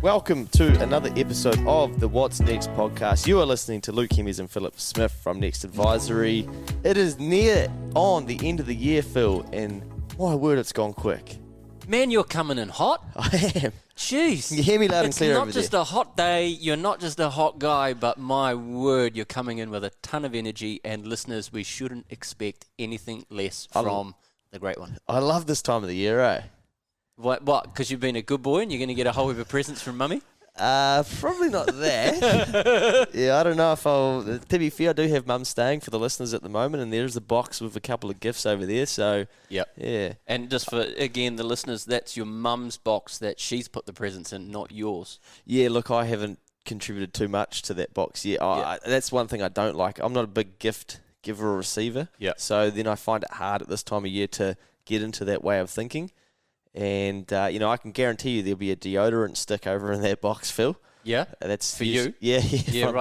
welcome to another episode of the What's Next podcast. You are listening to Luke Hemmings and Philip Smith from Next Advisory. It is near on the end of the year, Phil, and my word, it's gone quick. Man, you're coming in hot. I am. Jeez. You hear me loud and clear over there. It's not just a hot day, you're not just a hot guy, but my word, you're coming in with a ton of energy, and listeners, we shouldn't expect anything less from the great one. I love this time of the year, eh? What? Because you've been a good boy and you're going to get a whole heap of presents from Mummy? Probably not that. Yeah, I don't know if I'll... To be fair, I do have Mum staying for the listeners at the moment, and there's a box with a couple of gifts over there, so... Yep. Yeah. And just for, again, the listeners, that's your mum's box that she's put the presents in, not yours. Yeah, look, I haven't contributed too much to that box yet. That's one thing I don't like. I'm not a big gift giver or receiver. Yeah. So then I find it hard at this time of year to get into that way of thinking. And, I can guarantee you there'll be a deodorant stick over in that box, Phil. Yeah? That's for you? Yeah,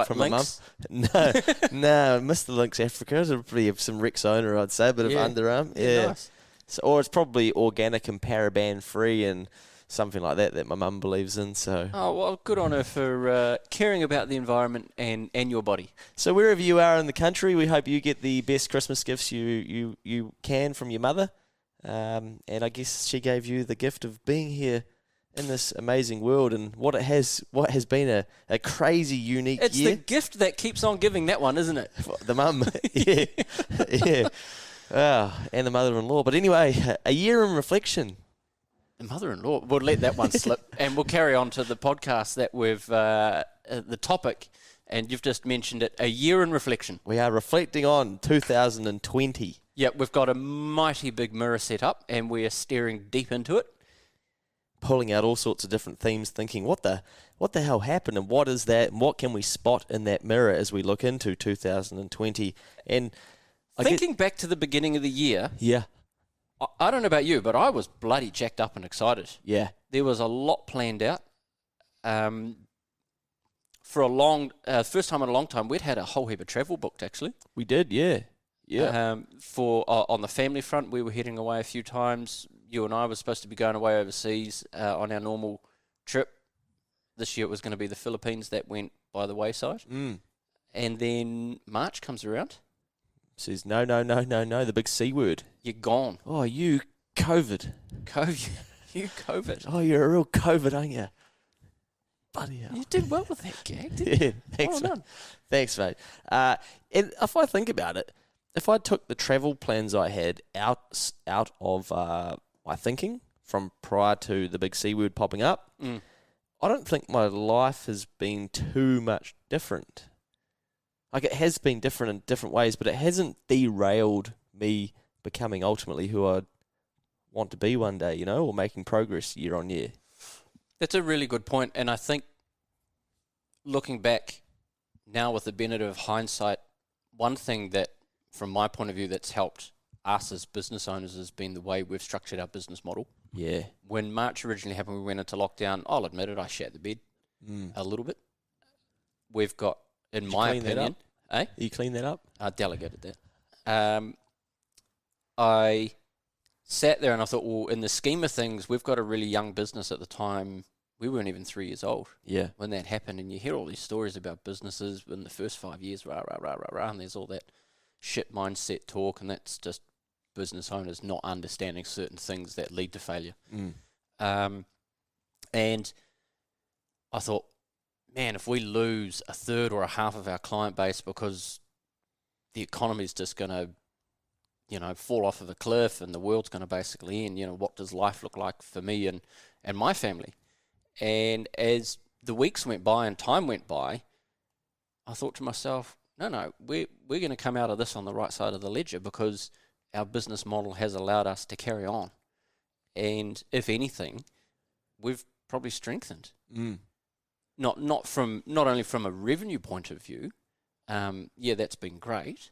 from my mum. No, I missed the Lynx Africa. It'll probably have some Rexona, I'd say, a bit of underarm. Yeah. Nice. So, or it's probably organic and paraben free and something like that my mum believes in. So. Oh, well, good on her for caring about the environment and your body. So wherever you are in the country, we hope you get the best Christmas gifts you can from your mother. And I guess she gave you the gift of being here in this amazing world, and what has been a crazy, unique year. It's the gift that keeps on giving, that one, isn't it? The mum, yeah, yeah. And the mother-in-law. But anyway, a year in reflection. The mother-in-law. We'll let that one slip, and we'll carry on to the podcast that we've the topic, and you've just mentioned it. A year in reflection. We are reflecting on 2020. Yep, we've got a mighty big mirror set up, and we are staring deep into it. Pulling out all sorts of different themes, thinking, what the hell happened, and what is that, and what can we spot in that mirror as we look into 2020? And thinking back to the beginning of the year, yeah, I don't know about you, but I was bloody jacked up and excited. Yeah. There was a lot planned out. For a long, first time in a long time, we'd had a whole heap of travel booked, actually. We did, yeah. Yeah. On the family front, we were heading away a few times. You and I were supposed to be going away overseas on our normal trip. This year it was going to be the Philippines. That went by the wayside. Mm. And then March comes around. Says, no, the big C word. You're gone. Oh, you COVID. You COVID. Oh, you're a real COVID, aren't you? Bloody hell. You did well with that gag, didn't you? Thanks, well mate. Thanks, mate. And if I think about it, if I took the travel plans I had out of my thinking from prior to the big C word popping up, I don't think my life has been too much different. Like, it has been different in different ways, but it hasn't derailed me becoming ultimately who I want to be one day, or making progress year on year. That's a really good point, and I think looking back now with the benefit of hindsight, one thing that, from my point of view, that's helped us as business owners has been the way we've structured our business model. Yeah. When March originally happened, we went into lockdown. I'll admit it, I shat the bed a little bit. We've got, in my opinion... You clean that up? I delegated that. I sat there and I thought, well, in the scheme of things, we've got a really young business at the time. We weren't even 3 years old when that happened. And you hear all these stories about businesses in the first 5 years, and there's all that shit mindset talk, and that's just business owners not understanding certain things that lead to failure. And I thought, man, if we lose a third or a half of our client base because the economy is just going to, fall off of a cliff and the world's going to basically end, what does life look like for me and my family? And as the weeks went by and time went by, I thought to myself, no, we're going to come out of this on the right side of the ledger because our business model has allowed us to carry on. And if anything, we've probably strengthened. Not only from a revenue point of view, that's been great,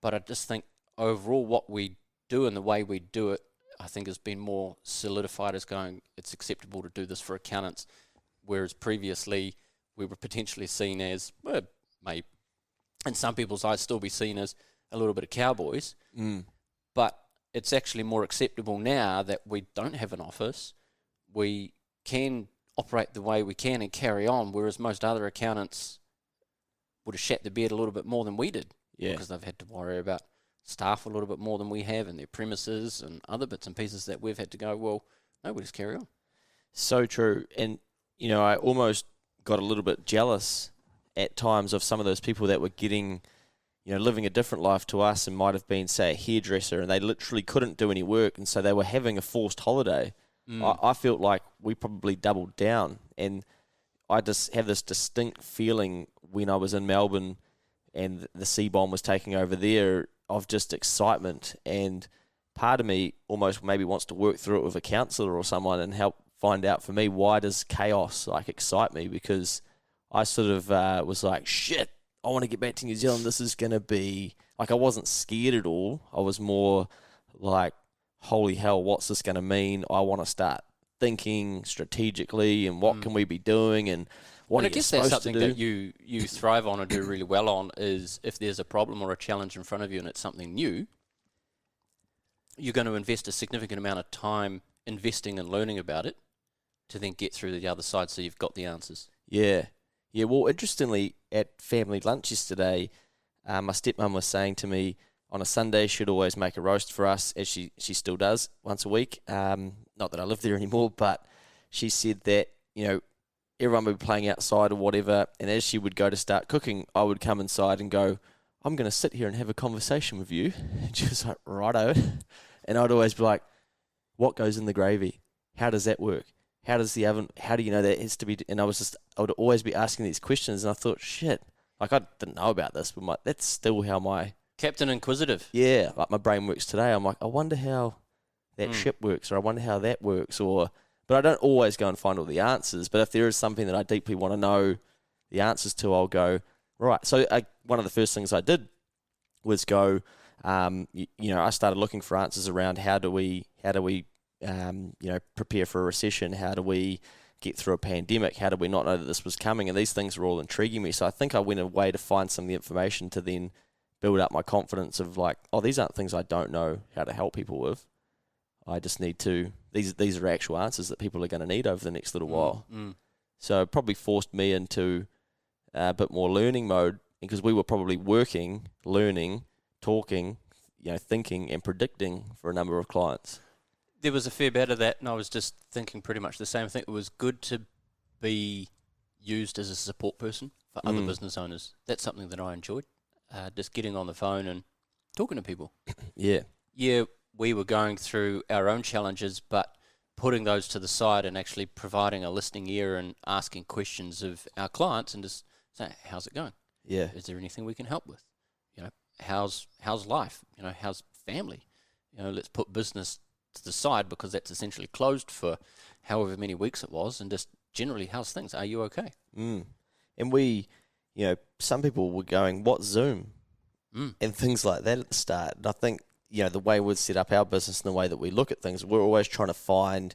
but I just think overall what we do and the way we do it, I think has been more solidified as going, it's acceptable to do this for accountants, whereas previously we were potentially seen as, may in some people's eyes still be seen as a little bit of cowboys, but it's actually more acceptable now that we don't have an office. We can operate the way we can and carry on, whereas most other accountants would have shat the bed a little bit more than we did, because they've had to worry about staff a little bit more than we have, and their premises and other bits and pieces that we've had to go, well, no, we'll just carry on. So true. And, I almost got a little bit jealous at times of some of those people that were getting, living a different life to us, and might have been, say, a hairdresser, and they literally couldn't do any work, and so they were having a forced holiday. I felt like we probably doubled down, and I just have this distinct feeling when I was in Melbourne and the C-bomb was taking over there of just excitement, and part of me almost maybe wants to work through it with a counsellor or someone and help find out for me, why does chaos excite me? Because I sort of was like, shit, I want to get back to New Zealand. This is going to be, I wasn't scared at all. I was more like, holy hell, what's this going to mean? I want to start thinking strategically, and what can we be doing, and what and are I guess you that's supposed something to do? that you thrive on and do really well on, is if there's a problem or a challenge in front of you and it's something new, you're going to invest a significant amount of time investing and learning about it to then get through to the other side, so you've got the answers. Yeah. Well, interestingly, at family lunch yesterday, my stepmom was saying to me, on a Sunday, she'd always make a roast for us, as she still does once a week. Not that I live there anymore, but she said that, everyone would be playing outside or whatever, and as she would go to start cooking, I would come inside and go, I'm going to sit here and have a conversation with you. And she was like, righto. And I'd always be like, what goes in the gravy? How does that work? How does the oven, how do you know that it has to be, and I would always be asking these questions, and I thought, shit, I didn't know about this, but that's still how my... Captain Inquisitive. Yeah, my brain works today. I'm like, I wonder how that ship works, or I wonder how that works, but I don't always go and find all the answers, but if there is something that I deeply want to know the answers to, I'll go, right. So one of the first things I did was go, I started looking for answers around how do we prepare for a recession? How do we get through a pandemic? How do we not know that this was coming? And these things were all intriguing me. So I think I went away to find some of the information to then build up my confidence of like, oh, these aren't things I don't know how to help people with. I just need to, these are actual answers that people are going to need over the next little while. So it probably forced me into a bit more learning mode, because we were probably working, learning, talking, thinking and predicting for a number of clients. There was a fair bit of that, and I was just thinking pretty much the same. I think it was good to be used as a support person for other business owners. That's something that I enjoyed, just getting on the phone and talking to people. Yeah, we were going through our own challenges, but putting those to the side and actually providing a listening ear and asking questions of our clients and just saying, how's it going? Yeah. Is there anything we can help with? How's life? How's family? Let's put business to the side, because that's essentially closed for however many weeks it was, and just generally, how's things? Are you okay? And we, some people were going, what Zoom? And things like that at the start. And I think, the way we've set up our business and the way that we look at things, we're always trying to find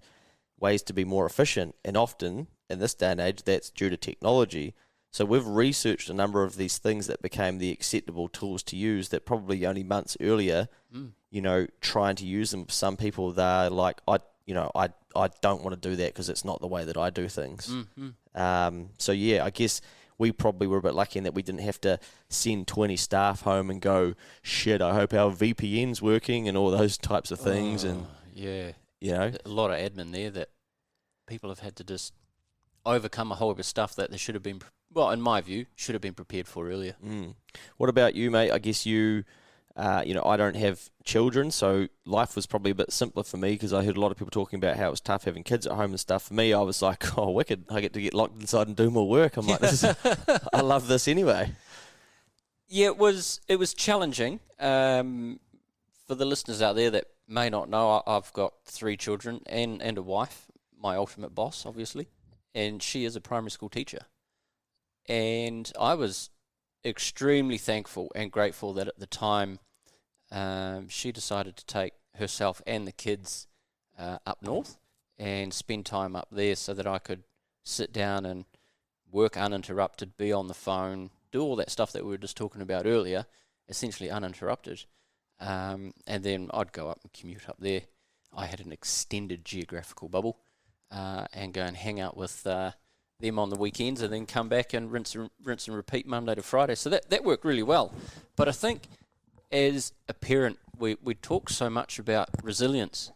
ways to be more efficient. And often, in this day and age, that's due to technology. So we've researched a number of these things that became the acceptable tools to use that probably only months earlier, trying to use them. Some people, they're like, I don't want to do that because it's not the way that I do things. So yeah, I guess we probably were a bit lucky in that we didn't have to send 20 staff home and go, shit, I hope our VPN's working and all those types of things. And yeah, a lot of admin there that people have had to just overcome a whole heap of stuff that they should have been, in my view, should have been prepared for earlier. What about you, mate? I guess you, I don't have children, so life was probably a bit simpler for me, because I heard a lot of people talking about how it was tough having kids at home and stuff. For me, I was like, oh, wicked. I get to get locked inside and do more work. I'm like, I love this anyway. Yeah, it was challenging. For the listeners out there that may not know, I've got 3 children and a wife, my ultimate boss, obviously, and she is a primary school teacher. And I was extremely thankful and grateful that at the time she decided to take herself and the kids up north and spend time up there, so that I could sit down and work uninterrupted, be on the phone, do all that stuff that we were just talking about earlier, essentially uninterrupted. And then I'd go up and commute up there. I had an extended geographical bubble. and go and hang out with them on the weekends, and then come back and rinse and repeat Monday to Friday. So that worked really well. But I think as a parent, we talk so much about resilience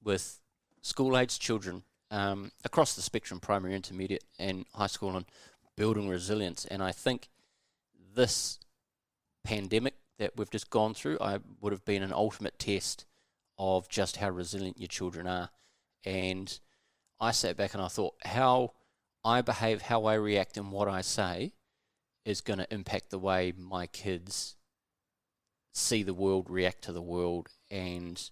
with school-aged children across the spectrum, primary, intermediate, and high school, and building resilience. And I think this pandemic that we've just gone through, would have been an ultimate test of just how resilient your children are. And I sat back and I thought, how I behave, how I react, and what I say is going to impact the way my kids see the world, react to the world, and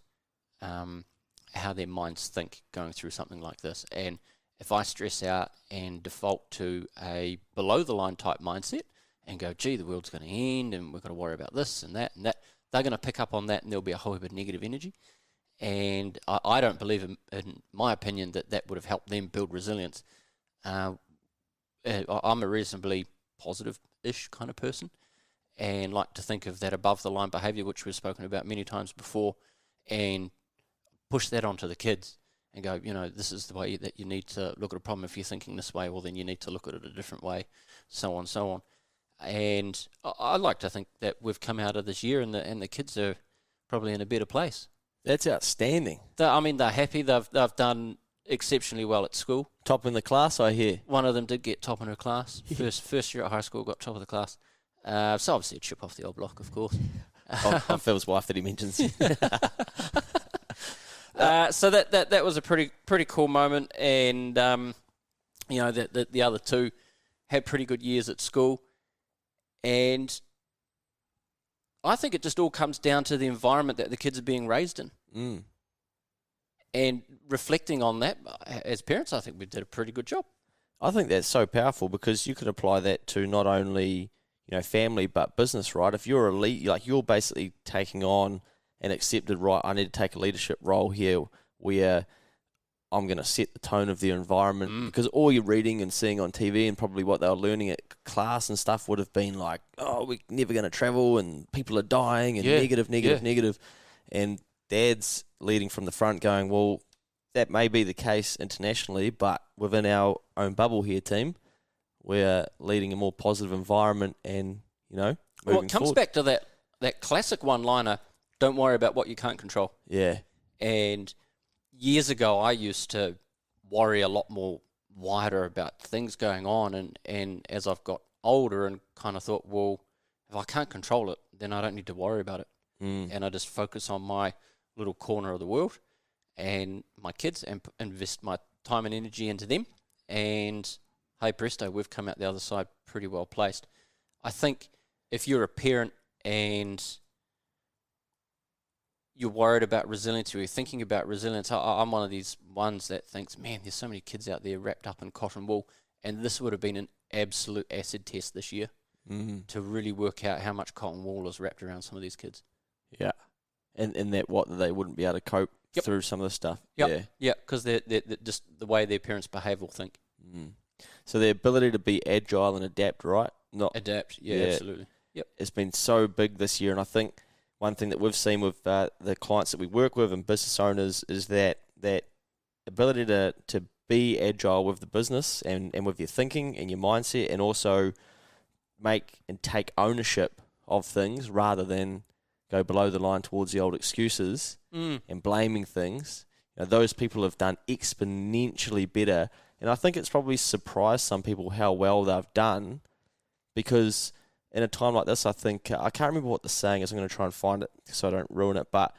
how their minds think going through something like this. And if I stress out and default to a below-the-line type mindset and go, gee, the world's going to end and we've got to worry about this and that, they're going to pick up on that, and there'll be a whole heap of negative energy. And I don't believe, in my opinion, that would have helped them build resilience. I'm a reasonably positive-ish kind of person, and like to think of that above-the-line behaviour, which we've spoken about many times before, and push that onto the kids and go, this is the way that you need to look at a problem. If you're thinking this way, well, then you need to look at it a different way, so on, so on. And I like to think that we've come out of this year and the kids are probably in a better place. That's outstanding. They're happy. They've done exceptionally well at school. Top in the class, I hear. One of them did get top in her class. First year at high school, got top of the class. So obviously a chip off the old block, of course. Of Phil's wife that he mentions. So that was a pretty cool moment, and the other two had pretty good years at school, and I think it just all comes down to the environment that the kids are being raised in. Mm. And reflecting on that, as parents, I think we did a pretty good job. I think that's so powerful, because you could apply that to not only family but business, right? If you're a lead, you're basically taking on an accepted, right, I need to take a leadership role here where I'm going to set the tone of the environment, because all you're reading and seeing on TV and probably what they were learning at class and stuff would have been like, oh, we're never going to travel and people are dying and negative. And Dad's leading from the front going, well, that may be the case internationally, but within our own bubble here, team, we're leading a more positive environment and, moving well, it comes forward. back to that classic one-liner, don't worry about what you can't control. Yeah. And years ago, I used to worry a lot more wider about things going on. And as I've got older and kind of thought, well, if I can't control it, then I don't need to worry about it. And I just focus on my little corner of the world and my kids and invest my time and energy into them. And hey, presto, we've come out the other side pretty well placed. I think if you're a parent and you're worried about resilience, or you're thinking about resilience, I'm one of these ones that thinks, man, there's so many kids out there wrapped up in cotton wool, and this would have been an absolute acid test this year to really work out how much cotton wool is wrapped around some of these kids. Yeah. And that they wouldn't be able to cope through some of the stuff. Yeah, because they're just the way their parents behave will think. So the ability to be agile and adapt, right? Not adapt, absolutely. Yep. It's been so big this year, and I think one thing that we've seen with the clients that we work with and business owners is that ability to be agile with the business and with your thinking and your mindset, and also make and take ownership of things rather than go below the line towards the old excuses and blaming things. Those people have done exponentially better, and I think it's probably surprised some people how well they've done, because in a time like this, I think, I can't remember what the saying is, I'm going to try and find it so I don't ruin it, but,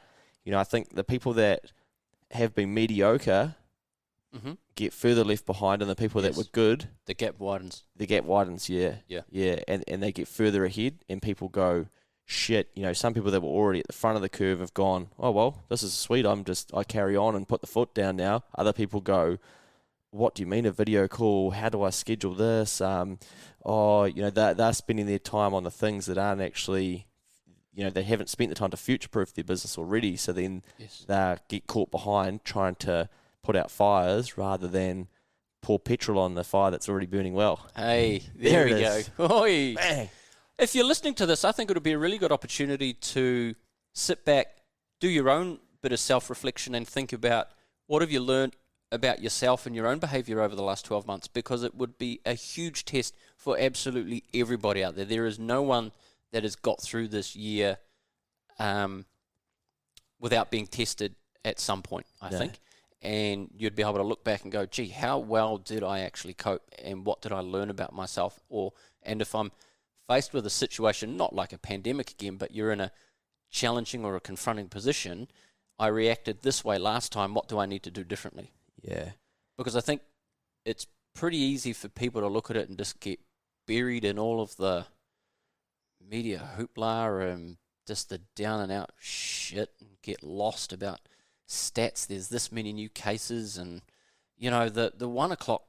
I think the people that have been mediocre get further left behind than the people that were good. The gap widens. Yeah. And they get further ahead, and people go, shit, some people that were already at the front of the curve have gone, oh, well, this is sweet, I carry on and put the foot down now. Other people go, what do you mean a video call? How do I schedule this? They're spending their time on the things that aren't actually, they haven't spent the time to future-proof their business already. So then they get caught behind trying to put out fires rather than pour petrol on the fire that's already burning well. Hey, there we go. Oi. Bang. If you're listening to this, I think it would be a really good opportunity to sit back, do your own bit of self-reflection and think about what have you learned about yourself and your own behaviour over the last 12 months, because it would be a huge test for absolutely everybody out there. There is no one that has got through this year without being tested at some point, I think. And you'd be able to look back and go, gee, how well did I actually cope, and what did I learn about myself? And if I'm faced with a situation, not like a pandemic again, but you're in a challenging or a confronting position, I reacted this way last time, what do I need to do differently? Yeah. Because I think it's pretty easy for people to look at it and just get buried in all of the media hoopla and just the down and out shit, and get lost about stats. There's this many new cases, and the 1 o'clock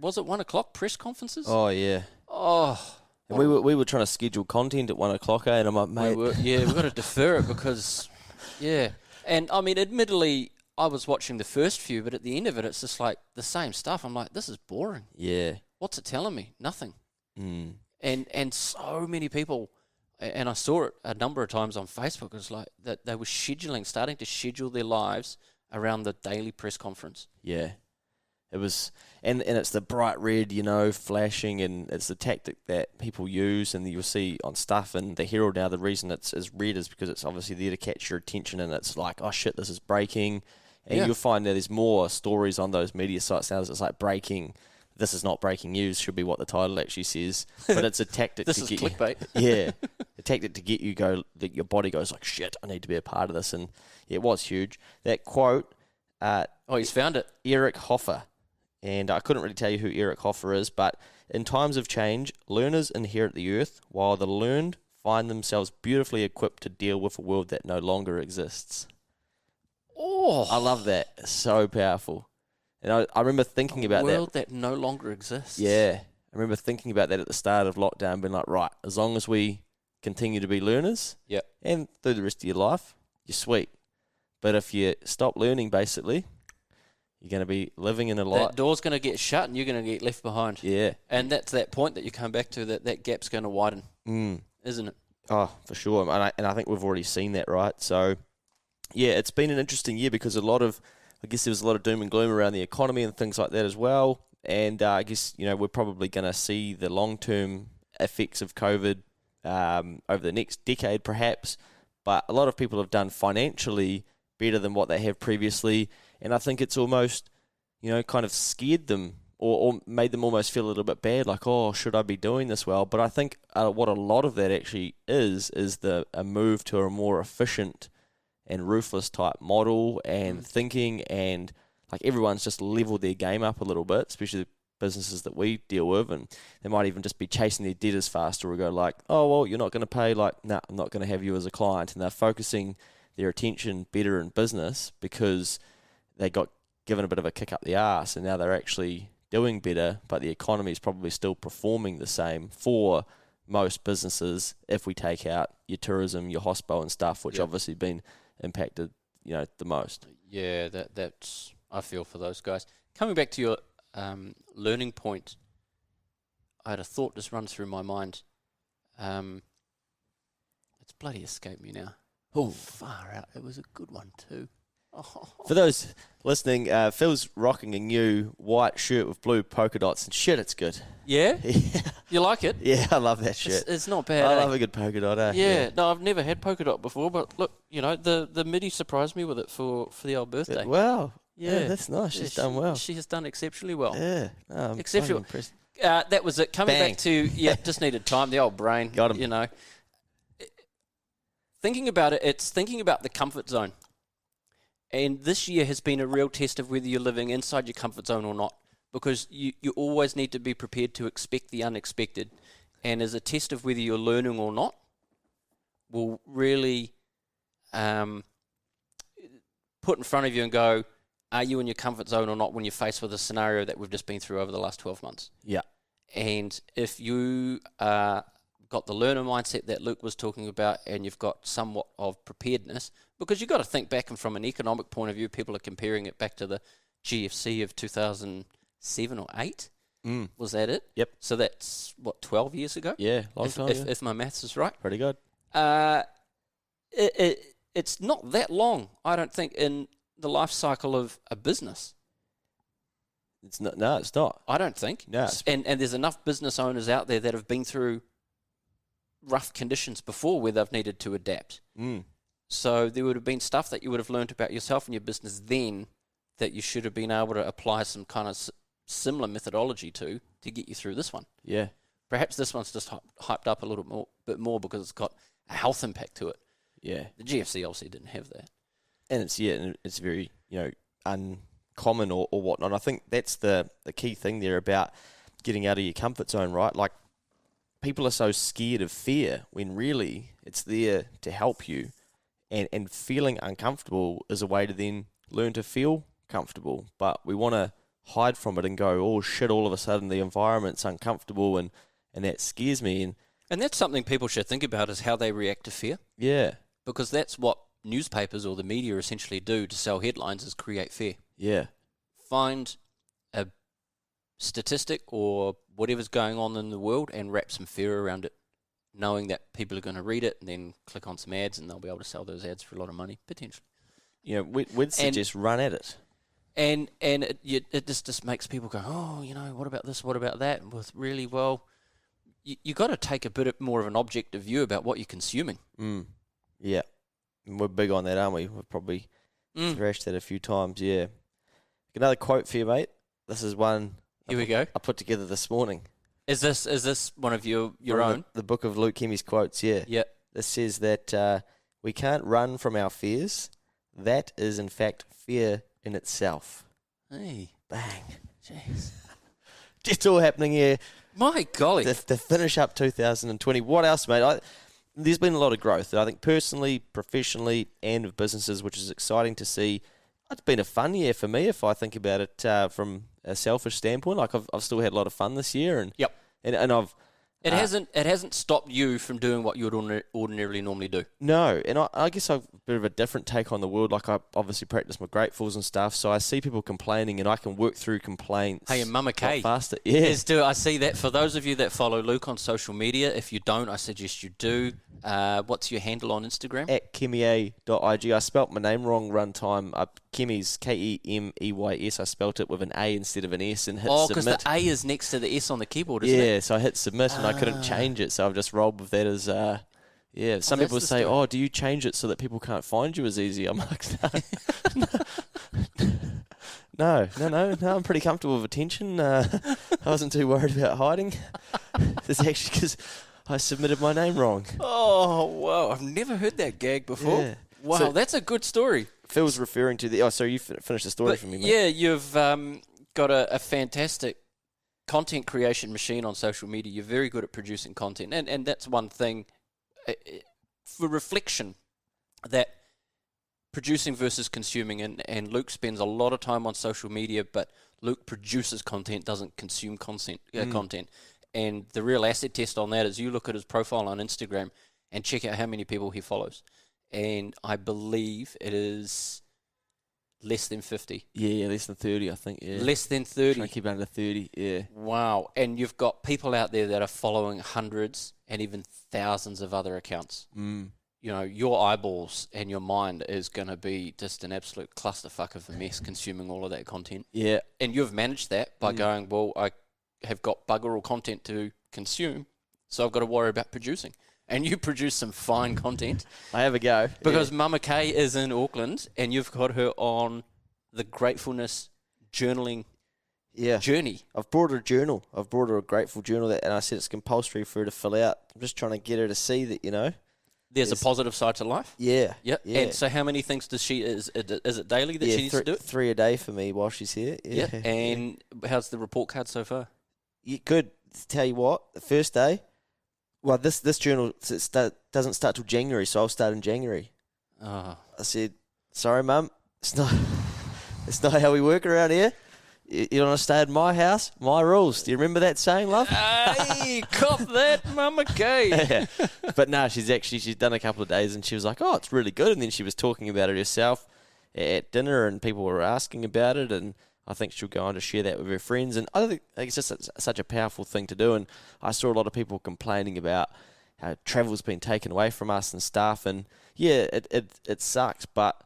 was it 1 o'clock press conferences? Oh yeah. Oh. And we were trying to schedule content at 1 o'clock, and I'm like, mate. We've got to defer it because, And I mean, admittedly, I was watching the first few, but at the end of it, it's just like the same stuff. I'm like, this is boring. Yeah. What's it telling me? Nothing. Mm. And so many people, and I saw it a number of times on Facebook, it was like that they were starting to schedule their lives around the daily press conference. Yeah. It was, and it's the bright red, flashing, and it's the tactic that people use, and you'll see on stuff. And the Herald now, the reason it's red is because it's obviously there to catch your attention, and it's like, oh shit, this is breaking. And you'll find that there's more stories on those media sites now. It's like breaking. This is not breaking news, should be what the title actually says. But it's a tactic this to is get clickbait. You. A tactic to get you that your body goes like, shit, I need to be a part of this. And it was huge. That quote. He's found it. Eric Hoffer. And I couldn't really tell you who Eric Hoffer is, but in times of change, learners inherit the earth, while the learned find themselves beautifully equipped to deal with a world that no longer exists. Oh, I love that. It's so powerful. And I remember thinking about that. A world that no longer exists. Yeah. I remember thinking about that at the start of lockdown, being like, right, as long as we continue to be learners, and through the rest of your life, you're sweet. But if you stop learning, basically, you're going to be living in a life. That door's going to get shut and you're going to get left behind. Yeah. And that's that point that you come back to, that gap's going to widen, isn't it? Oh, for sure. And I think we've already seen that, right? So, yeah, it's been an interesting year because there was a lot of doom and gloom around the economy and things like that as well. And I guess, we're probably going to see the long-term effects of COVID over the next decade perhaps. But a lot of people have done financially better than what they have previously. And I think it's almost, kind of scared them or made them almost feel a little bit bad, like, oh, should I be doing this well? But I think what a lot of that actually is a move to a more efficient and ruthless type model and thinking, and like everyone's just leveled their game up a little bit, especially the businesses that we deal with, and they might even just be chasing their debtors faster or go like, oh, well, you're not going to pay, like, nah, I'm not going to have you as a client. And they're focusing their attention better in business because they got given a bit of a kick up the arse, and now they're actually doing better, but the economy is probably still performing the same for most businesses if we take out your tourism, your hospo and stuff, which obviously been impacted, the most. Yeah, that's I feel for those guys. Coming back to your learning point, I had a thought just run through my mind. It's bloody escaped me now. Oh, far out. It was a good one too. Oh. For those listening, Phil's rocking a new white shirt with blue polka dots, and shit, it's good. Yeah? You like it? Yeah, I love that shirt. It's not bad. I love a good polka dot, eh? Yeah, no, I've never had polka dot before, but look, the MIDI surprised me with it for the old birthday. Wow. Yeah, that's nice. She's done well. She has done exceptionally well. Yeah. I'm exceptional. Impressed. That was it. Coming Bang. back to, just needed time, the old brain. Got him. Thinking about it, it's thinking about the comfort zone. And this year has been a real test of whether you're living inside your comfort zone or not, because you always need to be prepared to expect the unexpected. And as a test of whether you're learning or not, will really put in front of you and go, are you in your comfort zone or not when you're faced with a scenario that we've just been through over the last 12 months? Yeah. And if you got the learner mindset that Luke was talking about, and you've got somewhat of preparedness, because you've got to think back, and from an economic point of view, people are comparing it back to the GFC of 2007 or 8. Was that it? Yep. So that's, 12 years ago? Yeah, long time. If my maths is right. Pretty good. It's not that long, I don't think, in the life cycle of a business. It's not. No, it's not. I don't think. No. And there's enough business owners out there that have been through rough conditions before where they've needed to adapt. Mm. So there would have been stuff that you would have learned about yourself and your business then that you should have been able to apply some kind of similar methodology to get you through this one. Yeah. Perhaps this one's just hyped up a little bit more because it's got a health impact to it. Yeah. The GFC obviously didn't have that. And it's very, uncommon or whatnot. I think that's the key thing there about getting out of your comfort zone, right? Like, people are so scared of fear when really it's there to help you. And feeling uncomfortable is a way to then learn to feel comfortable. But we want to hide from it and go, oh shit, all of a sudden the environment's uncomfortable and that scares me. And that's something people should think about, is how they react to fear. Yeah. Because that's what newspapers or the media essentially do to sell headlines, is create fear. Yeah. Find a statistic or whatever's going on in the world and wrap some fear around it, knowing that people are going to read it and then click on some ads and they'll be able to sell those ads for a lot of money, potentially. We'd suggest run at it. And it just makes people go, oh, what about this, what about that? And with really, you got to take a bit more of an objective view about what you're consuming. Mm. Yeah. And we're big on that, aren't we? We've probably thrashed that a few times, yeah. Another quote for you, mate. This is one Here we go. I put together this morning. Is this one of your own? The book of Luke Hemmy's quotes, yeah. Yeah. This says that we can't run from our fears. That is, in fact, fear in itself. Hey. Bang. Jeez. Just all happening here. My golly. To finish up 2020. What else, mate? There's been a lot of growth, I think, personally, professionally, and with businesses, which is exciting to see. It's been a fun year for me, if I think about it from a selfish standpoint. Like, I've still had a lot of fun this year, and yep. And I've it hasn't stopped you from doing what you would ordinarily normally do. No, and I guess I've a bit of a different take on the world. Like, I obviously practice my gratefuls and stuff, so I see people complaining, and I can work through complaints. Hey, and Mama Kay faster. Yeah, I see that. For those of you that follow Luke on social media, if you don't, I suggest you do. What's your handle on Instagram? At kemeye.ig. I spelt my name wrong runtime. Kemy's Kemeys. I spelt it with an A instead of an S and hit submit. Oh, because the A is next to the S on the keyboard, isn't it? Yeah, so I hit submit and I couldn't change it, so I've just rolled with that as some people say, oh, do you change it so that people can't find you as easy? I'm like, no, I'm pretty comfortable with attention. I wasn't too worried about hiding. It's actually because I submitted my name wrong. Oh, wow. I've never heard that gag before. Yeah. Wow, so that's a good story. Phil's referring to the... Oh, sorry, you finished the story for me, mate. Yeah, you've got a fantastic content creation machine on social media. You're very good at producing content. And that's one thing for reflection, that producing versus consuming. And Luke spends a lot of time on social media, but Luke produces content, doesn't consume content. And the real acid test on that is you look at his profile on Instagram and check out how many people he follows. And I believe it is less than 50. Yeah, less than 30, I think. Yeah. Less than 30. Trying to keep it under 30, yeah. Wow. And you've got people out there that are following hundreds and even thousands of other accounts. Mm. Your eyeballs and your mind is going to be just an absolute clusterfuck of a mess consuming all of that content. Yeah. And you've managed that by going, well, I have got bugger all content to consume, so I've got to worry about producing. And you produce some fine content. I have a go. Because Mama Kay is in Auckland, and you've got her on the gratefulness journaling journey. I've brought her a journal. I've brought her a grateful journal, and I said it's compulsory for her to fill out. I'm just trying to get her to see that, There's a positive side to life. Yeah. Yeah. And so how many things does she, is it daily that she needs to do it? 3 a day for me while she's here. Yeah. And how's the report card so far? Yeah, good. Tell you what, the first day, well, this journal doesn't start till January, so I'll start in January. Oh. I said, sorry, Mum, it's not how we work around here. You want to stay at my house, my rules. Do you remember that saying, love? Hey, cop that, Mama Kay. Yeah. But no, she's done a couple of days, and she was like, oh, it's really good. And then she was talking about it herself at dinner, and people were asking about it, and I think she'll go on to share that with her friends. And I think it's just such a powerful thing to do. And I saw a lot of people complaining about how travel's been taken away from us and stuff. And yeah, it sucks. But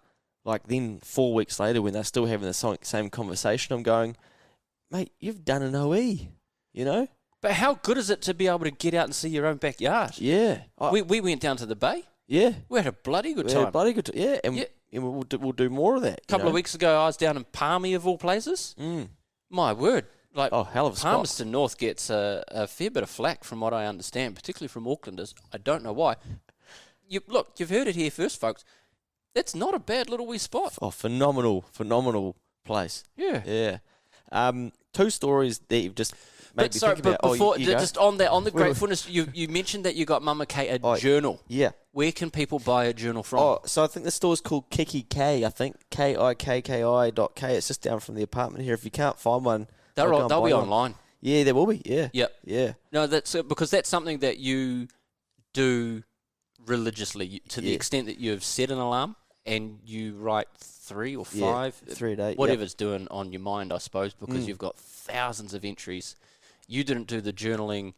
like then 4 weeks later, when they're still having the same conversation, I'm going, mate, you've done an OE, you know? But how good is it to be able to get out and see your own backyard? Yeah. We went down to the bay. Yeah. We had a bloody good We time. had a bloody good time. Yeah, and we'll do more of that. A couple of weeks ago, I was down in Palmy, of all places. My word. Like, hell of a spot. Palmerston North gets a fair bit of flack from what I understand, particularly from Aucklanders. I don't know why. You've heard it here first, folks. That's not a bad little wee spot. Oh, phenomenal place. Yeah. Yeah. 2 stories that you've just made me think about. Before, you go. just on the gratefulness, you mentioned that you got Mama K a journal. Yeah. Where can people buy a journal from? Oh, so I think the store's called Kiki K, I think. KIKKI.K. It's just down from the apartment here. If you can't find one, they'll be online. Yeah, there will be. Yeah. Yep. Yeah. No, that's because that's something that you do religiously to the extent that you've set an alarm and you write 3 or 5, 3 a day, whatever's doing on your mind, I suppose, because you've got thousands of entries. You didn't do the journaling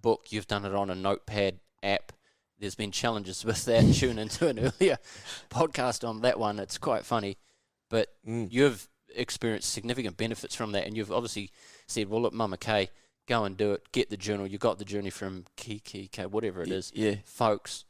book; you've done it on a notepad app. There's been challenges with that. Tune into an earlier podcast on that one. It's quite funny, but you've experienced significant benefits from that, and you've obviously said, "Well, look, Mama K, go and do it. Get the journal. You got the journey from Kiki K, whatever it is." Yeah, folks,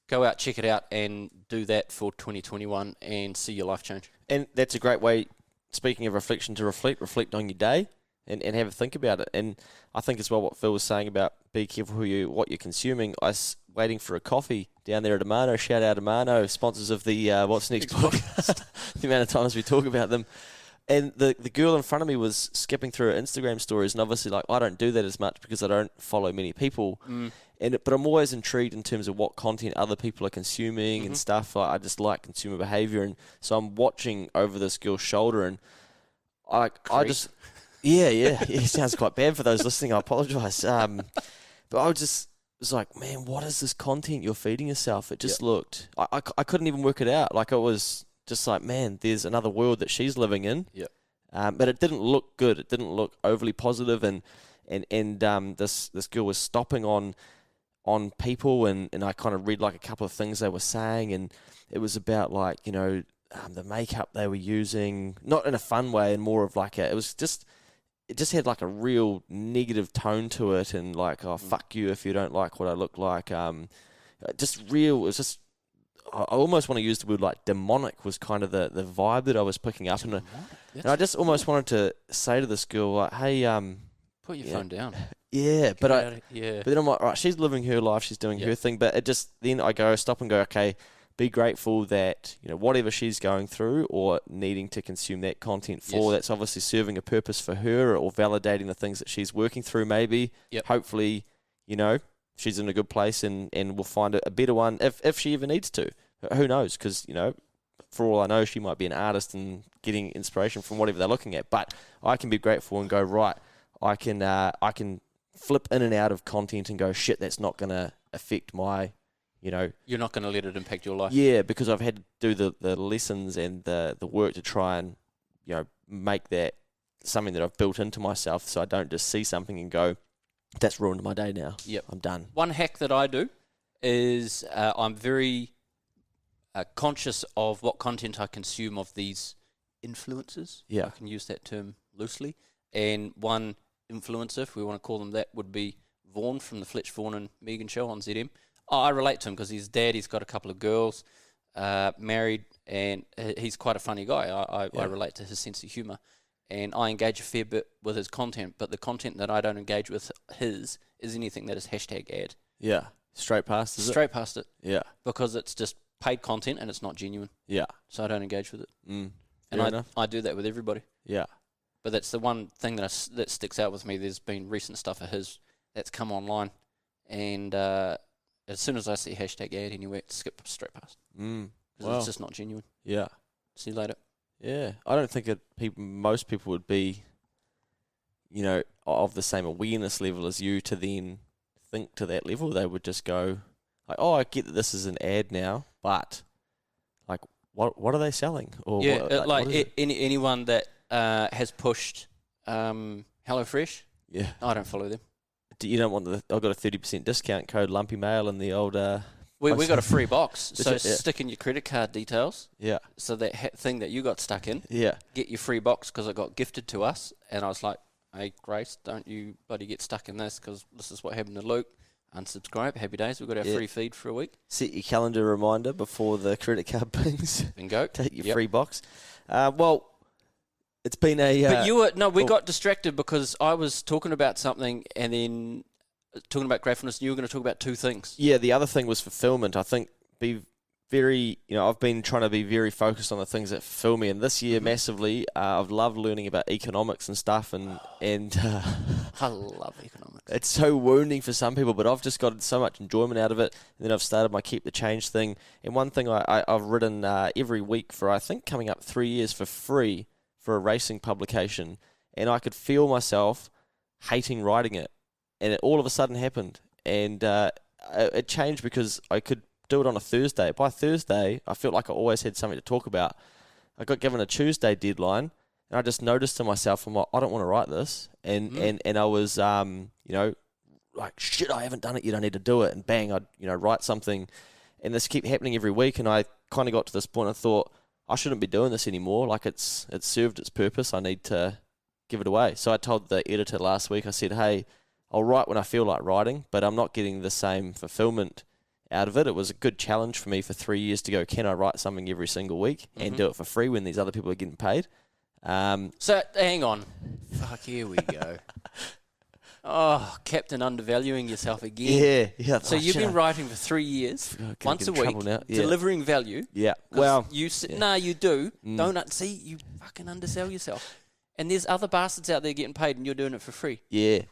go out, check it out, and do that for 2021, and see your life change. And that's a great way. Speaking of reflection, to reflect on your day, and have a think about it. And I think as well what Phil was saying about be careful what you're consuming. I was waiting for a coffee down there at Amano. Shout out Amano, sponsors of the What's Next podcast. The amount of times we talk about them. And the girl in front of me was skipping through her Instagram stories, and obviously, like, I don't do that as much because I don't follow many people. But I'm always intrigued in terms of what content other people are consuming and stuff. I just like consumer behaviour, and so I'm watching over this girl's shoulder, and I just, it sounds quite bad for those listening. I apologise. But I was like, man, what is this content you're feeding yourself? It just looked, I couldn't even work it out. Like, it was just like, man, there's another world that she's living in. But it didn't look good. It didn't look overly positive, and this girl was stopping on people, and I kind of read like a couple of things they were saying, and it was about like, you know, the makeup they were using, not in a fun way, and more of like it just had like a real negative tone to it, and like, oh, fuck you if you don't like what I look like. I almost want to use the word like demonic was kind of the vibe that I was picking up, and I just almost wanted to say to this girl, like, hey, put your phone down. Yeah, but then I'm like, right, she's living her life, she's doing her thing, but then I stop and go, okay, be grateful that, you know, whatever she's going through or needing to consume that content for, that's obviously serving a purpose for her or validating the things that she's working through maybe. Hopefully, you know, she's in a good place and we'll find a better one if she ever needs to. Who knows? Because, you know, for all I know, she might be an artist and getting inspiration from whatever they're looking at. But I can be grateful and go, right, I can flip in and out of content and go, shit, that's not going to affect my, you know. You're not going to let it impact your life. Yeah, because I've had to do the lessons and the work to try and, you know, make that something that I've built into myself, so I don't just see something and go, that's ruined my day now. I'm done. One hack that I do is I'm very conscious of what content I consume of these influencers. I can use that term loosely. And one influencer, if we want to call them that, would be Vaughan from the Fletch Vaughan and Megan show on ZM. I relate to him because his dad, he's got a couple of girls, married, and he's quite a funny guy. I relate to his sense of humour, and I engage a fair bit with his content, but the content that I don't engage with his is anything that is #ad. Yeah, straight past it? Straight past it. Yeah. Because it's just paid content and it's not genuine. Yeah. So I don't engage with it. And I do that with everybody. Yeah. But that's the one thing that sticks out with me. There's been recent stuff of his that's come online, and as soon as I see #ad anywhere, skip straight past. Because it's just not genuine. Yeah. See you later. Yeah. I don't think most people would be, you know, of the same awareness level as you to then think to that level. They would just go, like, oh, I get that this is an ad now, but like, what are they selling? Or anyone that has pushed HelloFresh. I don't follow them. You don't want I've got a 30% discount code, Lumpy Mail, in the old. We got a free box, so Yeah. stick in your credit card details. Yeah. So that thing that you got stuck in, Yeah. get your free box because it got gifted to us. And I was like, hey, Grace, don't you bloody get stuck in this because this is what happened to Luke. Unsubscribe. Happy days. We've got our free feed for a week. Set your calendar reminder before the credit card pings. Bingo. Take your free box. Well, it's been a... but we got distracted because I was talking about something and then talking about gratefulness, and you were going to talk about two things. Yeah, the other thing was fulfillment. I think I've been trying to be very focused on the things that fulfill me. And this year, massively, I've loved learning about economics and stuff. And I love economics. It's so wounding for some people, but I've just got so much enjoyment out of it. And then I've started my Keep the Change thing. And one thing I've written every week for, I think, coming up 3 years for free for a racing publication. And I could feel myself hating writing it. And it all of a sudden happened. And it changed because I could do it on a Thursday. By Thursday, I felt like I always had something to talk about. I got given a Tuesday deadline, and I just noticed to myself, I'm like, I don't want to write this. And I was, like, shit, I haven't done it yet. I need to do it. And bang, I'd, write something. And this kept happening every week. And I kind of got to this point, I thought, I shouldn't be doing this anymore. Like, it's served its purpose. I need to give it away. So I told the editor last week, I said, hey, I'll write when I feel like writing, but I'm not getting the same fulfillment out of it. It was a good challenge for me for 3 years to go, can I write something every single week and do it for free when these other people are getting paid? So, hang on. Fuck, here we go. Oh, Captain undervaluing yourself again. Yeah. So you've been writing for 3 years, once a week, delivering value. Yeah. Well, you do. Don't see, you fucking undersell yourself. And there's other bastards out there getting paid and you're doing it for free. Yeah.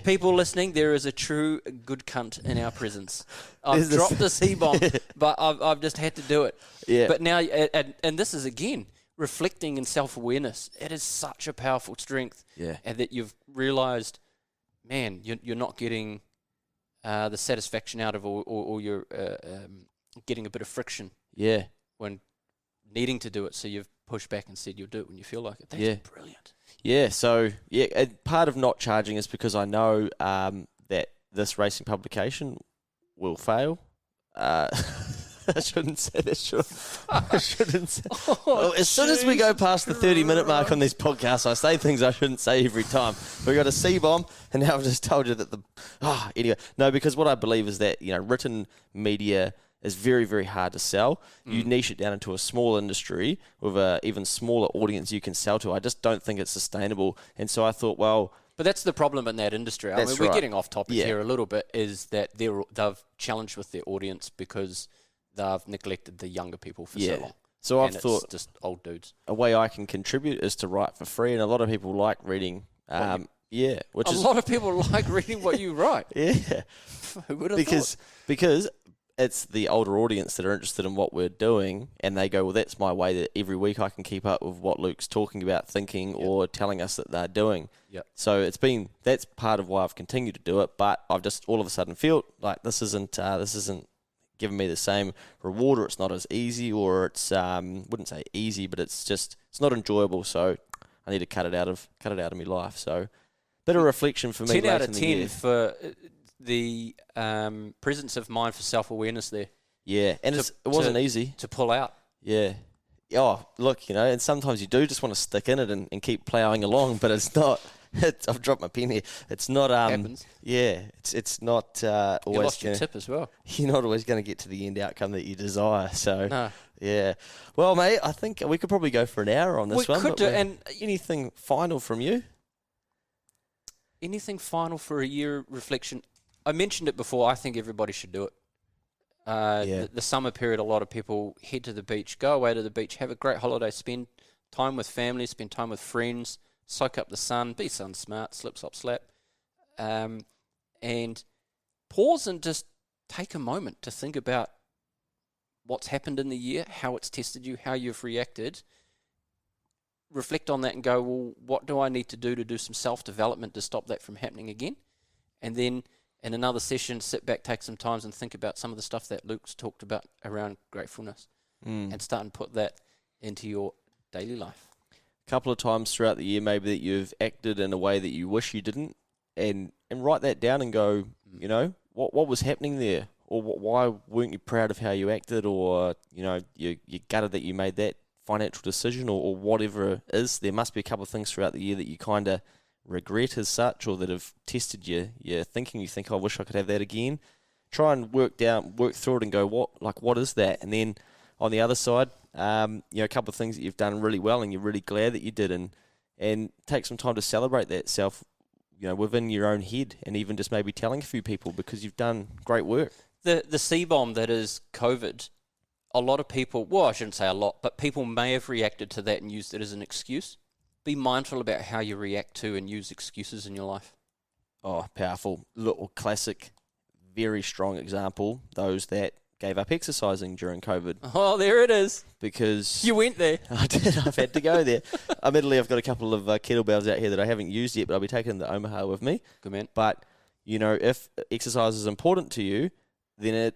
People listening, there is a true good cunt in our presence. I've dropped the C-bomb, but I've just had to do it. Yeah. But now, and this is, again, reflecting and self-awareness. It is such a powerful strength. Yeah. And that you've realised, man, you're not getting the satisfaction out of or you're getting a bit of friction. Yeah. When needing to do it. So you've pushed back and said you'll do it when you feel like it. That's brilliant. Yeah, so part of not charging is because I know that this racing publication will fail. I shouldn't say that. I shouldn't say. As soon as we go past the 30-minute mark on this podcast, I say things I shouldn't say every time. We got a C-bomb, and now I've just told you that anyway. No, because what I believe is that written media is very, very hard to sell. You niche it down into a small industry with a even smaller audience you can sell to. I just don't think it's sustainable. And so I thought, well... But that's the problem in that industry. I mean, we're getting off topic here a little bit, is that they've challenged with their audience because they've neglected the younger people for so long. So I've thought... it's just old dudes. A way I can contribute is to write for free, and a lot of people like reading... a lot of people like reading what you write. Yeah. Who would have thought? Because it's the older audience that are interested in what we're doing, and they go, well, that's my way that every week I can keep up with what Luke's talking about, thinking, or telling us that they're doing. Yep. So that's part of why I've continued to do it, but I've just all of a sudden felt like this isn't giving me the same reward, or it's not as easy, or it's wouldn't say easy, but it's not enjoyable. So I need to cut it out of my life. So bit of reflection for me. 10 out of 10 for the presence of mind for self-awareness there. Yeah, and it wasn't easy to pull out. Yeah. Oh, look, and sometimes you do just want to stick in it and keep ploughing along, but it's not. I've dropped my pen here. It's not. Happens. Yeah, it's not always. You lost your tip as well. You're not always going to get to the end outcome that you desire. So no. Yeah. Well, mate, I think we could probably go for an hour on this one. We could do. And anything final from you? Anything final for a year reflection? I mentioned it before. I think everybody should do it. The summer period, a lot of people head to the beach, go away to the beach, have a great holiday, spend time with family, spend time with friends, soak up the sun, be sun smart, slip, slop, slap, and pause and just take a moment to think about what's happened in the year, how it's tested you, how you've reacted. Reflect on that and go, well, what do I need to do some self-development to stop that from happening again? And then in another session, sit back, take some time and think about some of the stuff that Luke's talked about around gratefulness and start and put that into your daily life. A couple of times throughout the year, maybe that you've acted in a way that you wish you didn't, and write that down and go, what was happening there? why weren't you proud of how you acted, or you gutted that you made that financial decision, or whatever it is. There must be a couple of things throughout the year that you kind of regret as such, or that have tested your thinking. You think, I wish I could have that again. Try and work through it and go, what is that? And then on the other side, a couple of things that you've done really well and you're really glad that you did, and take some time to celebrate that self, within your own head, and even just maybe telling a few people, because you've done great work. The C-bomb that is COVID, a lot of people, well, I shouldn't say a lot, but people may have reacted to that and used it as an excuse. Be mindful about how you react to and use excuses in your life. Oh, powerful. Little classic, very strong example, those that gave up exercising during COVID. Oh, there it is. Because you went there. I did. I've had to go there. Admittedly, I've got a couple of kettlebells out here that I haven't used yet, but I'll be taking them to Omaha with me. Good man. But, if exercise is important to you, then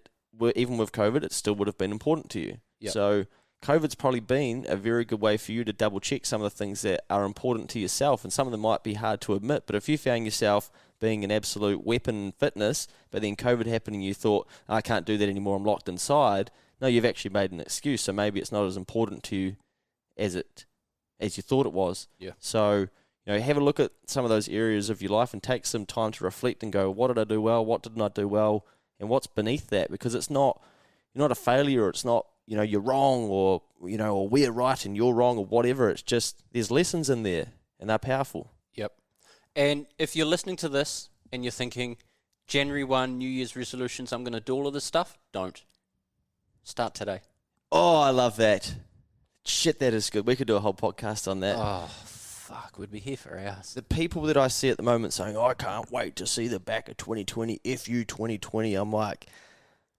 even with COVID, it still would have been important to you. Yep. So COVID's probably been a very good way for you to double check some of the things that are important to yourself, and some of them might be hard to admit. But if you found yourself being an absolute weapon in fitness, but then COVID happened and you thought, I can't do that anymore, I'm locked inside. No, you've actually made an excuse. So maybe it's not as important to you as you thought it was. Yeah. So, have a look at some of those areas of your life and take some time to reflect and go, what did I do well? What didn't I do well? And what's beneath that? Because you're not a failure, or it's not, you're wrong, or we're right and you're wrong, or whatever. It's just, there's lessons in there, and they're powerful. Yep. And if you're listening to this and you're thinking, January 1, New Year's resolutions, I'm going to do all of this stuff, don't. Start today. Oh, I love that. Shit, that is good. We could do a whole podcast on that. Oh, fuck, we'd be here for hours. The people that I see at the moment saying, I can't wait to see the back of 2020, FU 2020, I'm like,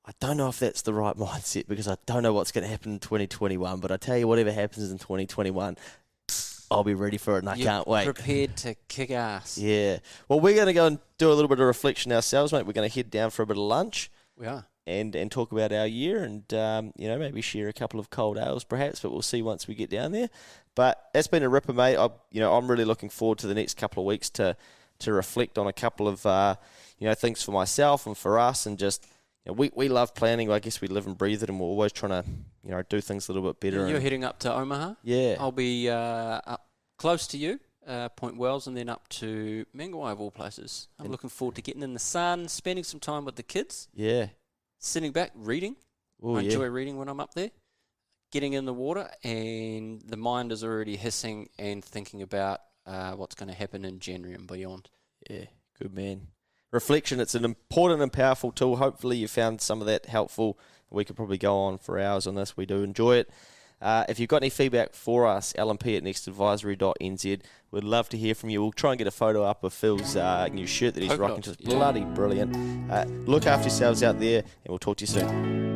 I don't know if that's the right mindset, because I don't know what's going to happen in 2021, but I tell you, whatever happens in 2021, I'll be ready for it, and I can't wait. Prepared to kick ass. Yeah. Well, we're going to go and do a little bit of reflection ourselves, mate. We're going to head down for a bit of lunch. We are. And talk about our year, and maybe share a couple of cold ales perhaps, but we'll see once we get down there. But that's been a ripper, mate. I'm really looking forward to the next couple of weeks to reflect on a couple of things for myself and for us, and just we love planning. I guess we live and breathe it, and we're always trying to do things a little bit better. You're heading up to Omaha. Yeah, I'll be up close to you, Point Wells, and then up to Mangawai of all places. I'm looking forward to getting in the sun, spending some time with the kids. Yeah. Sitting back, reading. Ooh, I enjoy reading when I'm up there. Getting in the water, and the mind is already hissing and thinking about what's going to happen in January and beyond. Yeah, good man. Reflection, it's an important and powerful tool. Hopefully you found some of that helpful. We could probably go on for hours on this. We do enjoy it. If you've got any feedback for us, LMP at nextAdvisory.nz. We'd love to hear from you. We'll try and get a photo up of Phil's new shirt that he's rocking. It's bloody brilliant. Look after yourselves out there, and we'll talk to you soon.